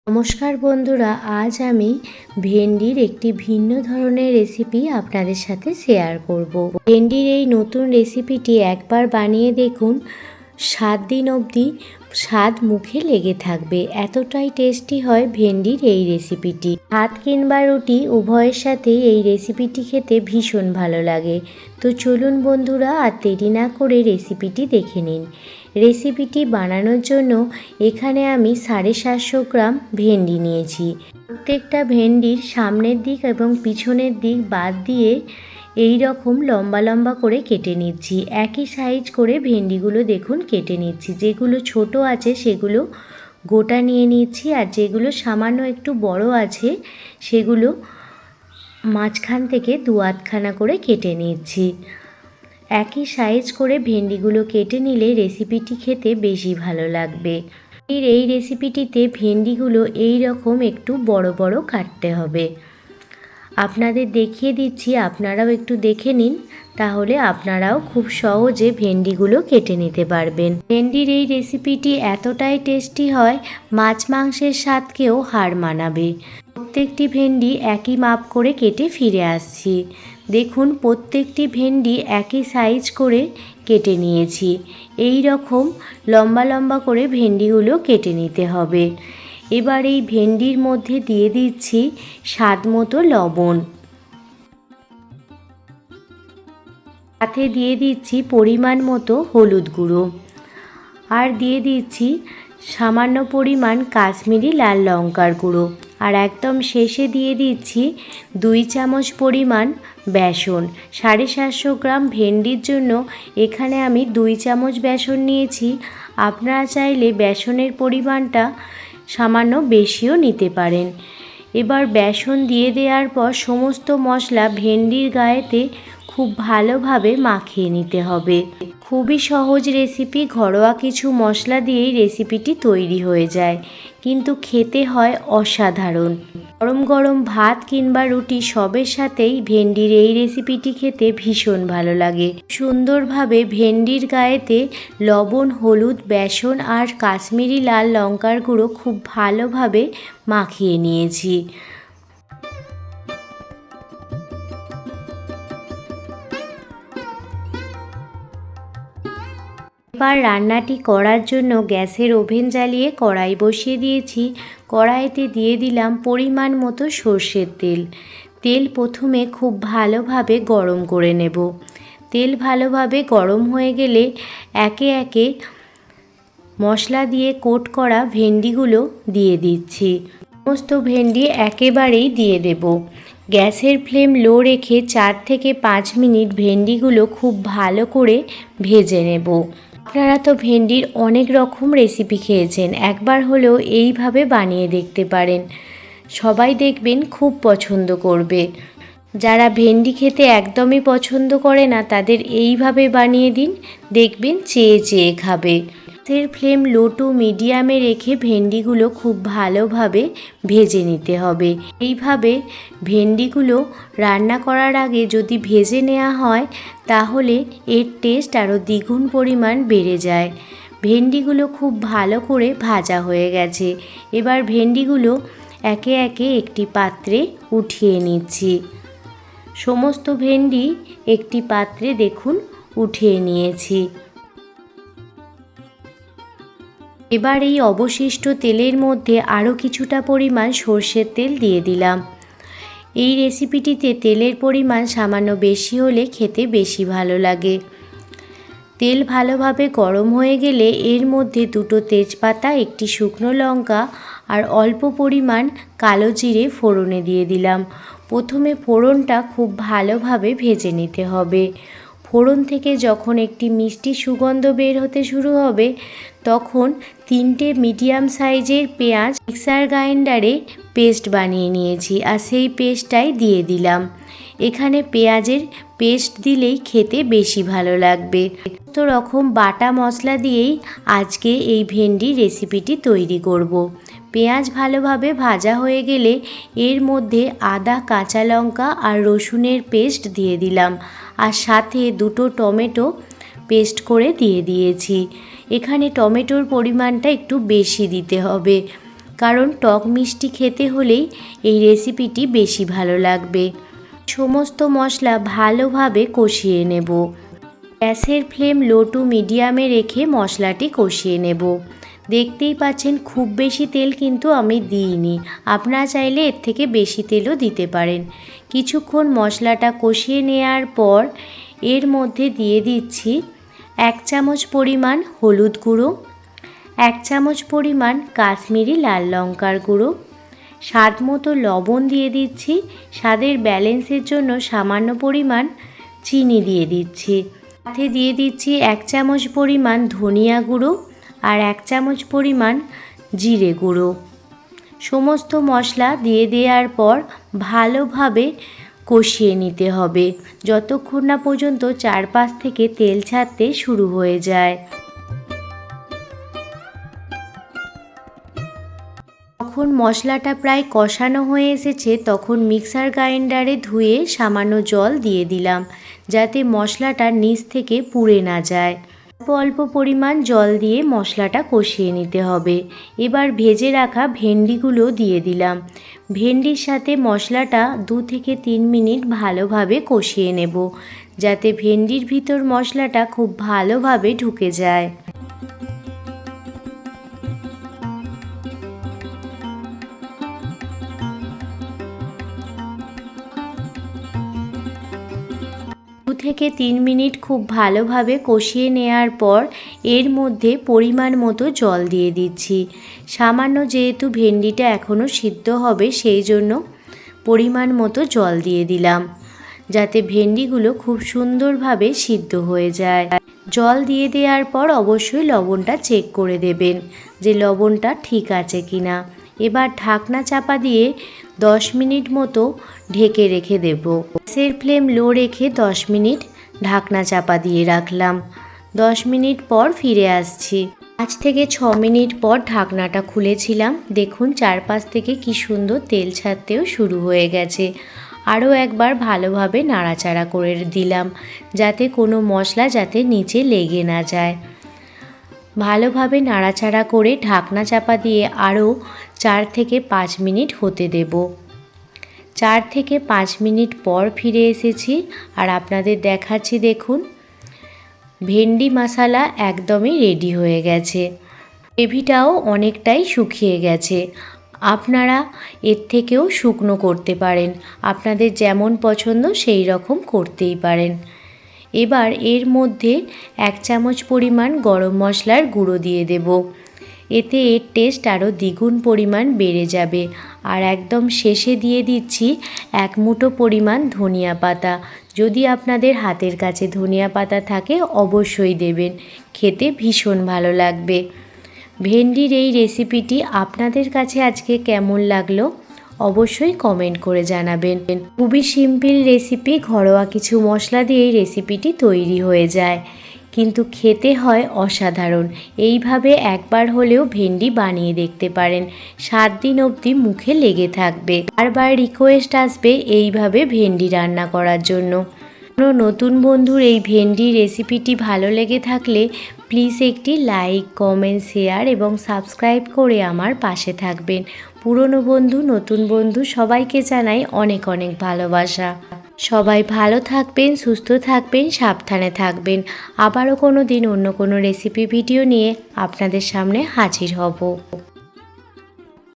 নমস্কার বন্ধুরা, আজ আমি ভেন্ডির একটি ভিন্ন ধরনের রেসিপি আপনাদের সাথে শেয়ার করব। ভেন্ডির এই নতুন রেসিপিটি একবার বানিয়ে দেখুন, 7 দিন অবধি স্বাদ মুখে লেগে থাকবে। এতটাই টেস্টি হয় ভেন্ডির এই রেসিপিটি। ভাত কিংবা রুটি উভয়ের সাথেই এই রেসিপিটি খেতে ভীষণ ভালো লাগে। তো চলুন বন্ধুরা, আর দেরি না করে রেসিপিটি দেখে নিন। রেসিপিটি বানানোর জন্য এখানে আমি 750 গ্রাম ভেন্ডি নিয়েছি। প্রত্যেকটা ভেন্ডির সামনের দিক এবং পিছনের দিক বাদ দিয়ে এই রকম লম্বা লম্বা করে কেটে নিচ্ছি। একই সাইজ করে ভেন্ডিগুলো দেখুন কেটে নিচ্ছি। যেগুলো ছোট আছে সেগুলো গোটা নিয়ে নিচ্ছি, আর যেগুলো সামান্য একটু বড় আছে সেগুলো মাঝখান থেকে 2-8খানা করে কেটে নিচ্ছি। একই সাইজ করে ভেন্ডিগুলো কেটে নিলে রেসিপিটি খেতে বেশি ভালো লাগবে। এই রেসিপিটিতে ভেন্ডিগুলো এই রকম একটু বড় বড় কাটতে হবে। আপনাদের দেখিয়ে দিচ্ছি, আপনারাও একটু দেখে নিন, তাহলে আপনারাও খুব সহজে ভেন্ডিগুলো কেটে নিতে পারবেন। ভেন্ডির এই রেসিপিটি এতটাই টেস্টি হয়, মাছ মাংসের স্বাদকেও হার মানাবে। প্রত্যেকটি ভেন্ডি একই মাপ করে কেটে ফিরে আসছি। দেখুন, প্রত্যেকটি ভেন্ডি একই সাইজ করে কেটে নিয়েছি। এই রকম লম্বা লম্বা করে ভেন্ডিগুলো কেটে নিতে হবে। এবার এই ভেন্ডির মধ্যে দিয়ে দিচ্ছি স্বাদ মতো লবণ, সাথে দিয়ে দিচ্ছি পরিমাণ মতো হলুদ গুঁড়ো, আর দিয়ে দিচ্ছি সামান্য পরিমাণ কাশ্মীরি লাল লঙ্কার গুঁড়ো, আর একদম শেষে দিয়ে দিচ্ছি 2 চামচ পরিমাণ বেসন। 750 গ্রাম ভেন্ডির জন্য এখানে আমি 2 চামচ বেসন নিয়েছি। আপনারা চাইলে বেসনের পরিমাণটা সামান্য বেশিও নিতে পারেন। এবার বেসন দিয়ে দেওয়ার পর সমস্ত মশলা ভেন্ডির গায়েতে খুব ভালোভাবে মাখিয়ে নিতে হবে। খুবই সহজ রেসিপি, ঘরোয়া কিছু মশলা দিয়েই রেসিপিটি তৈরি হয়ে যায়, কিন্তু খেতে হয় অসাধারণ। গরম গরম ভাত কিংবা রুটি সবের সাথেই ভেন্ডির এই রেসিপিটি খেতে ভীষণ ভালো লাগে। সুন্দরভাবে ভেন্ডির গায়েতে লবণ, হলুদ, বেসন আর কাশ্মীরি লাল লঙ্কার গুঁড়ো খুব ভালোভাবে মাখিয়ে নিয়েছি। এবার রান্নাটি করার জন্য গ্যাসের ওভেন জ্বালিয়ে কড়াই বসিয়ে দিয়েছি। কড়াইতে দিয়ে দিলাম পরিমাণ মতো সর্ষের তেল। তেল প্রথমে খুব ভালোভাবে গরম করে নেব। তেল ভালোভাবে গরম হয়ে গেলে একে একে মশলা দিয়ে কোট করা ভেন্ডিগুলো দিয়ে দিচ্ছি। সমস্ত ভেন্ডি একেবারেই দিয়ে দেব। গ্যাসের ফ্লেম লো রেখে 4 থেকে 5 মিনিট ভেন্ডিগুলো খুব ভালো করে ভেজে নেব। আপনারা তো ভেন্ডির অনেক রকম রেসিপি খেয়েছেন, একবার হলেও এইভাবে বানিয়ে দেখতে পারেন। সবাই দেখবেন খুব পছন্দ করবে। যারা ভেন্ডি খেতে একদমই পছন্দ করে না তাদের এইভাবে বানিয়ে দিন, দেখবেন চেয়ে চেয়ে খাবে। গ্যাসের ফ্লেম লো টু মিডিয়ামে রেখে ভেন্ডিগুলো খুব ভালোভাবে ভেজে নিতে হবে। এইভাবে ভেন্ডিগুলো রান্না করার আগে যদি ভেজে নেওয়া হয় তাহলে এর টেস্ট আরও দ্বিগুণ পরিমাণ বেড়ে যায়। ভেন্ডিগুলো খুব ভালো করে ভাজা হয়ে গেছে। এবার ভেন্ডিগুলো একে একে একটি পাত্রে উঠিয়ে নিচ্ছি। সমস্ত ভেন্ডি একটি পাত্রে দেখুন উঠিয়ে নিয়েছি। এবার এই অবশিষ্ট তেলের মধ্যে আরও কিছুটা পরিমাণ সর্ষের তেল দিয়ে দিলাম। এই রেসিপিটিতে তেলের পরিমাণ সামান্য বেশি হলে খেতে বেশি ভালো লাগে। তেল ভালোভাবে গরম হয়ে গেলে এর মধ্যে 2টো তেজপাতা, একটি শুকনো লঙ্কা আর অল্প পরিমাণ কালো জিরে ফোড়নে দিয়ে দিলাম। প্রথমে ফোড়নটা খুব ভালোভাবে ভেজে নিতে হবে। ফোড়ন থেকে যখন একটি মিষ্টি সুগন্ধ বের হতে শুরু হবে তখন 3টে মিডিয়াম সাইজের পেঁয়াজ মিক্সার গ্রাইন্ডারে পেস্ট বানিয়ে নিয়েছি, আর সেই পেস্টটাই দিয়ে দিলাম। এখানে পেঁয়াজের পেস্ট দিলেই খেতে বেশি ভালো লাগবে। সমস্ত রকম বাটা মশলা দিয়েই আজকে এই ভেন্ডি রেসিপিটি তৈরি করব। পেঁয়াজ ভালোভাবে ভাজা হয়ে গেলে এর মধ্যে আদা, কাঁচা লঙ্কা আর রসুনের পেস্ট দিয়ে দিলাম, আর সাথে 2টো টমেটো পেস্ট করে দিয়ে দিয়েছি। এখানে টমেটোর পরিমাণটা একটু বেশি দিতে হবে, কারণ টক মিষ্টি খেতে হলেই এই রেসিপিটি বেশি ভালো লাগবে। সমস্ত মশলা ভালোভাবে কষিয়ে নেব। গ্যাসের ফ্লেম লো টু মিডিয়ামে রেখে মশলাটি কষিয়ে নেব। দেখতেই পাচ্ছেন খুব বেশি তেল কিন্তু আমি দিইনি, আপনারা চাইলে এর থেকে বেশি তেলও দিতে পারেন। কিছুক্ষণ মশলাটা কষিয়ে নেওয়ার পর এর মধ্যে দিয়ে দিচ্ছি 1 চামচ পরিমাণ হলুদ গুঁড়ো, 1 চামচ পরিমাণ কাশ্মীরি লাল লঙ্কার গুঁড়ো, স্বাদ মতো লবণ দিয়ে দিচ্ছি, স্বাদের ব্যালেন্সের জন্য সামান্য পরিমাণ চিনি দিয়ে দিচ্ছি। সাথে দিয়ে দিচ্ছি 1 চামচ পরিমাণ ধনিয়া গুঁড়ো আর 1 চামচ পরিমাণ জিরে গুঁড়ো। সমস্ত মশলা দিয়ে দেওয়ার পর ভালোভাবে কষিয়ে নিতে হবে যতক্ষণ না পর্যন্ত চারপাশ থেকে তেল ছাড়তে শুরু হয়ে যায়। যখন মশলাটা প্রায় কষানো হয়ে এসেছে তখন মিক্সার গ্রাইন্ডারে ধুয়ে সামান্য জল দিয়ে দিলাম, যাতে মশলাটা নিচ থেকে পুড়ে না যায়। অল্প অল্প পরিমাণ জল দিয়ে মশলাটা কষিয়ে নিতে হবে। এবার ভেজে রাখা ভেন্ডিগুলো দিয়ে দিলাম। ভেন্ডির সাথে মশলাটা 2 থেকে 3 মিনিট ভালোভাবে কষিয়ে নেব, যাতে ভেন্ডির ভিতর মশলাটা খুব ভালোভাবে ঢুকে যায়। থেকে 3 মিনিট খুব ভালোভাবে কষিয়ে নেওয়ার পর এর মধ্যে পরিমাণ মতো জল দিয়ে দিচ্ছি। সামান্য যেহেতু ভেন্ডিটা এখনও সিদ্ধ হবে সেই জন্য পরিমাণ মতো জল দিয়ে দিলাম, যাতে ভেন্ডিগুলো খুব সুন্দরভাবে সিদ্ধ হয়ে যায়। জল দিয়ে দেওয়ার পর অবশ্যই লবণটা চেক করে দেবেন যে লবণটা ঠিক আছে কিনা। এবার ঢাকনা চাপা দিয়ে 10 মিনিট মতো ঢেকে রেখে দেব। গ্যাসের ফ্লেম লো রেখে 10 মিনিট ঢাকনা চাপা দিয়ে রাখলাম। 10 মিনিট পর ফিরে আসছি। 5 থেকে 6 মিনিট পর ঢাকনাটা খুলেছিলাম। দেখুন চারপাশ থেকে কি সুন্দর তেল ছাড়তেও শুরু হয়ে গেছে। আরও একবার ভালোভাবে নাড়াচাড়া করে দিলাম, যাতে কোনো মশলা যাতে নিচে লেগে না যায়। ভালোভাবে নাড়াচাড়া করে ঢাকনা চাপা দিয়ে আরও 4 থেকে 5 মিনিট হতে দেব। 4 থেকে 5 মিনিট পর ফিরে এসেছি আর আপনাদের দেখাচ্ছি। দেখুন ভেন্ডি মশলা একদমই রেডি হয়ে গেছে। গ্রেভিটাও অনেকটাই শুকিয়ে গেছে। আপনারা এর থেকেও শুকনো করতে পারেন, আপনাদের যেমন পছন্দ সেই রকম করতেই পারেন। এবার এর মধ্যে 1 চামচ পরিমাণ গরম মশলার গুঁড়ো দিয়ে দেব। এতে এর টেস্ট আরও দ্বিগুণ পরিমাণ বেড়ে যাবে। আর একদম শেষে দিয়ে দিচ্ছি 1 মুঠো পরিমাণ ধনিয়া পাতা। যদি আপনাদের হাতের কাছে ধনিয়া পাতা থাকে অবশ্যই দেবেন, খেতে ভীষণ ভালো লাগবে। ভেন্ডির এই রেসিপিটি আপনাদের কাছে আজকে কেমন লাগলো অবশ্যই কমেন্ট করে জানাবেন। খুবই সিম্পল রেসিপি, ঘরোয়া কিছু মশলা দিয়ে এই রেসিপিটি তৈরি হয়ে যায়, কিন্তু খেতে হয় অসাধারণ। এইভাবে একবার হলেও ভেন্ডি বানিয়ে দেখতে পারেন, 7 দিন অবধি মুখে লেগে থাকবে। বারবার রিকোয়েস্ট আসবে এইভাবে ভেন্ডি রান্না করার জন্য। কোনো নতুন বন্ধুর এই ভেন্ডি রেসিপিটি ভালো লেগে থাকলে প্লিজ একটি লাইক, কমেন্ট, শেয়ার এবং সাবস্ক্রাইব করে আমার পাশে থাকবেন। পুরনো বন্ধু, নতুন বন্ধু সবাইকে জানাই অনেক অনেক ভালোবাসা। সবাই ভালো থাকবেন, সুস্থ থাকবেন, সাবধানে থাকবেন। আবারও কোনো দিন অন্য কোনো রেসিপি ভিডিও নিয়ে আপনাদের সামনে হাজির হব।